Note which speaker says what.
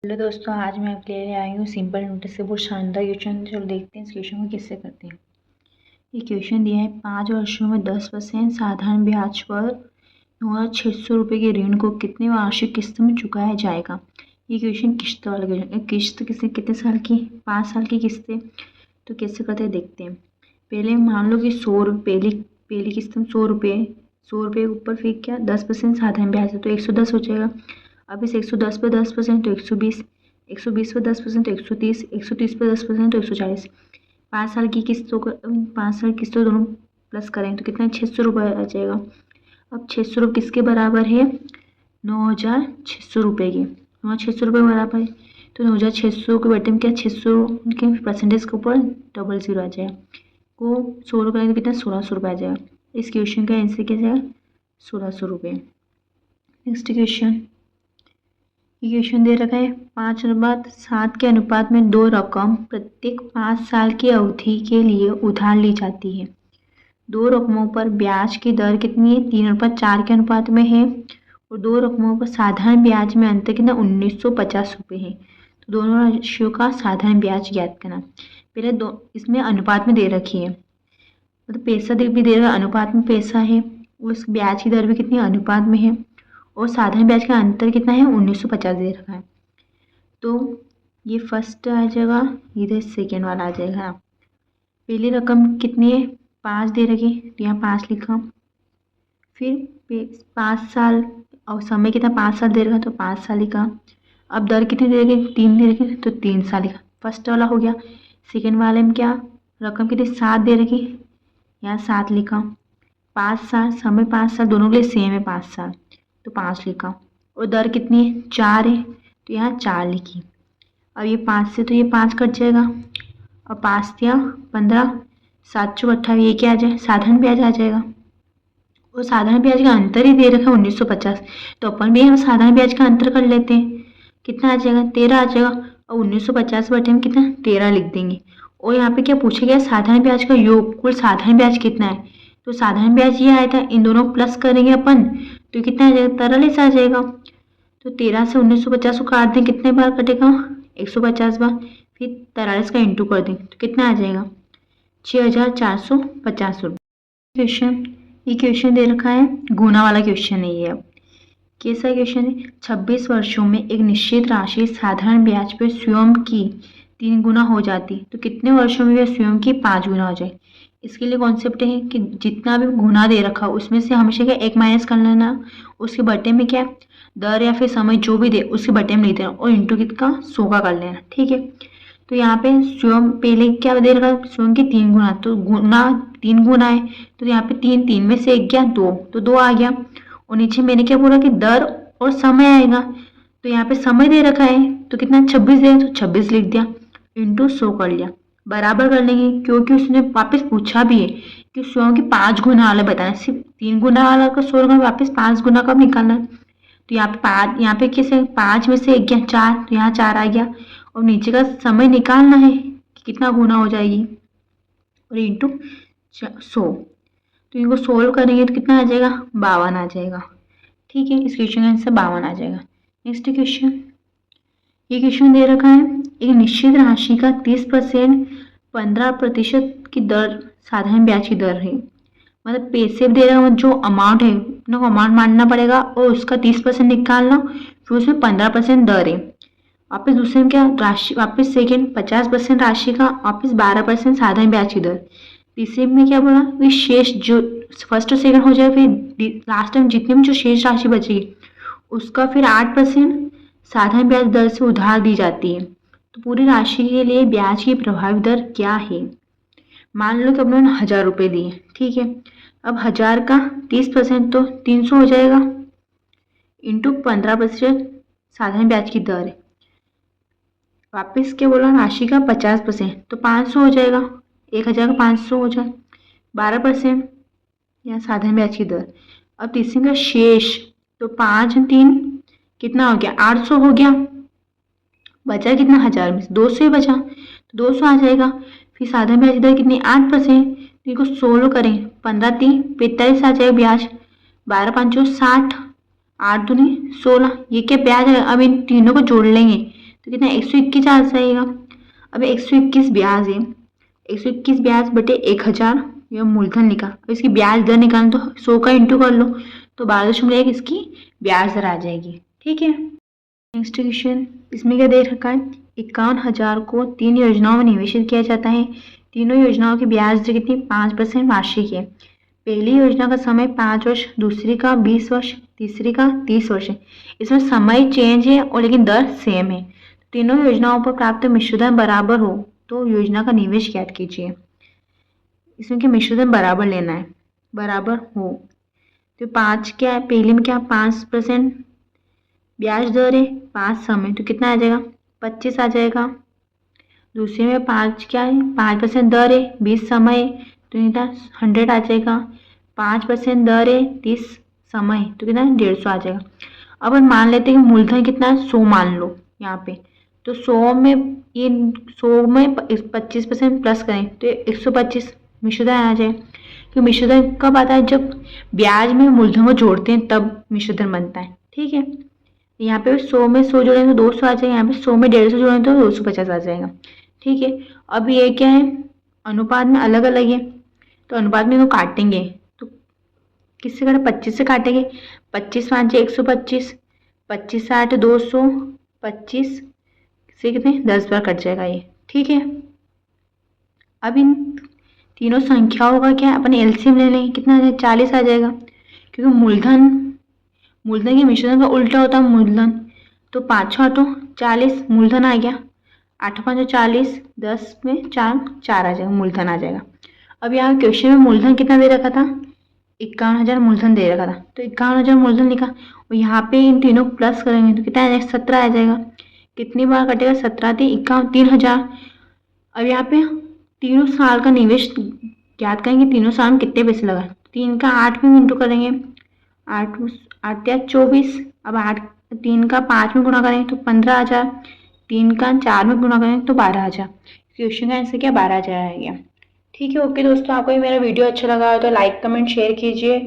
Speaker 1: Hello दोस्तों, आज मैं आपके लिए आई हूँ सिंपल नोटिस से बहुत शानदार क्वेश्चन। चलो देखते हैं इस क्वेश्चन को किससे करते हैं। ये क्वेश्चन दिया है 5 वर्षों में 10% साधारण ब्याज पर 9,600 रुपये के ऋण को कितने वार्षिक किस्त में चुकाया जाएगा। ये क्वेश्चन किस्त वाला क्वेश्चन। किस्त कितने साल की? 5 साल की किस्त है। तो कैसे करते हैं देखते हैं। पहले मान लो कि 100 रुपये पहली किस्त में 100 रुपये ऊपर फिर क्या 10% साधारण ब्याज है तो 110 हो जाएगा। अब इस 110 पर 10% तो 120, 120 पर 10% तो 130, 130 पर 10% तो 140। 5 साल की किस्तों का 5 साल किस्तों दोनों प्लस करें तो कितना 600 रुपये आ जाएगा। अब 600 रुपये किसके बराबर है? 9,600 रुपये की। 9,600 रुपये बराबर है तो 9,600 के बटे में क्या 600 के परसेंटेज के ऊपर डबल जीरो आ जाएगा को 16 करेंगे तो कितना 1,600 रुपये आ जाएगा। इस क्वेश्चन का आंसर क्या जाएगा? 1,600 रुपये। Next question. क्वेश्चन दे रखा है 5:7 के अनुपात में 2 रकम प्रत्येक 5 साल की अवधि के लिए उधार ली जाती है। 2 रकमों पर ब्याज की दर कितनी है? 3:4 के अनुपात में है और 2 रकमों पर साधारण ब्याज में अंतर कितना 1,950 रुपये है। तो दोनों राशियों का साधारण ब्याज ज्ञात करना। पहले इसमें अनुपात में दे रखी है, मतलब पैसा भी दे रहा है, अनुपात में पैसा है, उस ब्याज की दर भी कितनी अनुपात में है और साधारण ब्याज का अंतर कितना है 1,950 दे रखा है। तो ये फर्स्ट आ जाएगा, इधर सेकेंड वाला आ जाएगा। पहली रकम कितनी है? 5 दे रखी तो यहाँ 5 लिखा। फिर 5 साल और समय कितना 5 साल दे रखा तो 5 साल लिखा। अब दर कितनी दे रखी 3 दे रखी तो 3 साल लिखा। फर्स्ट वाला हो गया। सेकेंड वाले में क्या रकम कितनी 7 दे रखी, यहाँ 7 लिखा। 5 साल समय 5 साल दोनों के लिए सेम है 5 साल तो 5 लिखा। और दर कितनी है 4 है तो यहाँ 4 लिखी। अब ये 5 से तो ये 5 कट जाएगा और 5 दिया 15, 7 चौक 28, ये क्या आ जाए साधारण ब्याज आ जाएगा। और साधारण ब्याज का अंतर ही दे रखा है 1,950 तो अपन भी हम साधारण ब्याज का अंतर कर लेते हैं। कितना आ जाएगा 13 आ जाएगा और 1,950 बटे में कितना 13 लिख देंगे। और यहाँ पे क्या पूछा गया साधारण ब्याज का योग, कुल साधारण ब्याज कितना है तो साधारण ब्याज ये आया था, इन दोनों प्लस करेंगे अपन तो कितना आ जाएगा 43 आ जाएगा। तो 13 से 1,950 को काट दें, कितने बार कटेगा 150 बार, फिर 43 का इंटू कर दें तो कितना आ जाएगा 6,450 रुपये। क्वेश्चन, ये क्वेश्चन दे रखा है गुना वाला क्वेश्चन है ये। अब कैसा क्वेश्चन है 26 वर्षों में एक निश्चित राशि साधारण ब्याज पर स्वयं की 3 गुना हो जाती तो कितने वर्षों में वह स्वयं की 5 गुना हो जाए। इसके लिए कॉन्सेप्ट है कि जितना भी गुना दे रखा उसमें से हमेशा क्या 1 माइनस कर लेना, उसके बटे में क्या दर या फिर समय जो भी दे उसके बटे में नहीं देना और इंटू कितना 100 का कर लेना। ठीक है, तो यहाँ पे स्वयं पहले क्या दे रखा स्वयं की 3 गुना, तो गुना 3 गुना है तो यहाँ पे 3 3 में से 1 गया 2 तो 2 आ गया। और नीचे मैंने क्या बोला कि दर और समय आएगा तो यहाँ पे समय दे रखा है तो कितना 26 है तो 26 लिख दिया इंटू 100 कर लिया। बराबर कर लेंगे क्योंकि उसने वापस पूछा भी है कि स्वयं की 5 गुना वाला बताना, सिर्फ 3 गुना वाला का 100 रुपये वापस 5 गुना का निकालना है। तो यहाँ पे 5, यहाँ पे कैसे 5 में से 1 गया 4 तो यहाँ 4 आ गया और नीचे का समय निकालना है कि कितना गुना हो जाएगी और इंटू 100। तो इनको सोल्व करेंगे तो कितना आ जाएगा 52 आ जाएगा। ठीक है, इस क्वेश्चन का आंसर 52 आ जाएगा। नेक्स्ट क्वेश्चन, ये क्वेश्चन दे रखा है एक निश्चित राशि का 30% 15% की दर साधारण ब्याज की दर है। मतलब पैसे दे रहा है जो अमाउंट है अपने को अमाउंट मानना पड़ेगा और उसका 30% निकालना, फिर उसमें 15% दर है। वापस दूसरे में क्या राशि, वापस सेकेंड 50% राशि का, वापस 12% साधारण ब्याज की दर। तीसरे में क्या बोला कि शेष जो फर्स्ट और सेकंड हो जाए फिर लास्ट टाइम जितने में जो शेष राशि बचेगी उसका फिर 8% साधारण ब्याज दर से उधार दी जाती है। तो पूरी राशि के लिए ब्याज की प्रभावी दर क्या है। मान लो कि अपने 1,000 रुपये दिए, ठीक है, अब 1,000 का 30% तो 300 हो जाएगा इंटू 15% साधारण ब्याज की दर है। वापस क्या बोला राशि का 50% तो 500 हो जाएगा, 1,000 का 500 हो जाए 12% या साधारण ब्याज की दर। अब तीसरे का शेष तो 5 3 कितना हो गया 800 हो गया, बचा कितना 1,000 में से 200 ही बचा तो 200 आ जाएगा। फिर साधारण ब्याज दर कितनी 8%, तो इनको 16 करें 15 3 45 आ जाएगा ब्याज, 12 5 60, 8 दूनी 16, ये क्या ब्याज है। अब इन तीनों को जोड़ लेंगे तो कितना 121 आ जाएगा। अब 121 ब्याज है, 121 ब्याज बटे 1000 यह मूलधन लिखा। अब इसकी ब्याज दर निकालना तो 100 का इंटू कर लो तो 12.1 इसकी ब्याज दर आ जाएगी। ठीक है, नेक्स्ट क्वेश्चन, इसमें क्या दे रखा है, 51,000 को 3 योजनाओं में निवेशित किया जाता है। तीनों योजनाओं की ब्याज दर कितनी 5% वार्षिक है। पहली योजना का समय 5 वर्ष, दूसरी का 20 वर्ष, तीसरी का 30 वर्ष है। इसमें समय चेंज है और लेकिन दर सेम है। तीनों योजनाओं पर प्राप्त मिश्रधन बराबर हो तो योजना का निवेश ज्ञात कीजिए। इसमें क्या मिश्रधन बराबर लेना है, बराबर हो तो 5 क्या है, पहले में क्या 5% ब्याज दर है, 5 समय तो कितना आ जाएगा 25 आ जाएगा। दूसरे में 5 क्या है 5% दर है, 20 समय तो कितना 100 आ जाएगा। 5% दर है, 30 समय तो कितना 150 आ जाएगा। अब हम मान लेते हैं कि मूलधन कितना है 100 मान लो यहाँ पे, तो 100 में ये 100 में 25% प्लस करें तो 125 मिश्रधन आ जाए। क्योंकि मिश्रधन कब आता है, जब ब्याज में मूलधन को जोड़ते हैं तब मिश्रधन बनता है। ठीक है, यहाँ पे 100 में 100 जोड़ेंगे तो 200 आ जाएगा, यहाँ पे 100 में 150 जोड़ेंगे तो 250 आ जाएगा। ठीक है, अब ये क्या है अनुपात में अलग अलग है तो अनुपात में इनको काटेंगे तो किससे काटे 25 से काटेंगे। 25 5 125, 25 8 200, 25 से कितने 10 बार कट जाएगा ये। ठीक है, अब इन तीनों संख्याओं का क्या अपन एलसीएम ले लेंगे, कितना आ जाएगा 40 आ जाएगा। क्योंकि मूलधन के मिश्रण का उल्टा होता है मूलधन, तो 5 8 40 मूलधन आ गया, 8 5 40, 10 में 4 आ जाएगा मूलधन आ जाएगा। अब यहाँ क्वेश्चन में मूलधन कितना दे रखा था 51,000 मूलधन दे रखा था तो 51,000 मूलधन लिखा और यहाँ पे इन तीनों को प्लस करेंगे तो कितना आ जाएगा 17 आ जाएगा। कितनी बार कटेगा 17 थी 3,000। अब यहाँ पे तीनों साल का निवेश ज्ञात करेंगे, तीनों साल में कितने पैसे लगा, 3 का 8 में इंटू करेंगे, 8 या 24। अब 3 का 5 में गुणा करेंगे तो 15,000, 3 का 4 में गुणा करेंगे तो 12,000। क्वेश्चन का आंसर क्या 12,000 आ गया। ठीक है, ओके दोस्तों, आपको ये मेरा वीडियो अच्छा लगा हो तो लाइक कमेंट शेयर कीजिए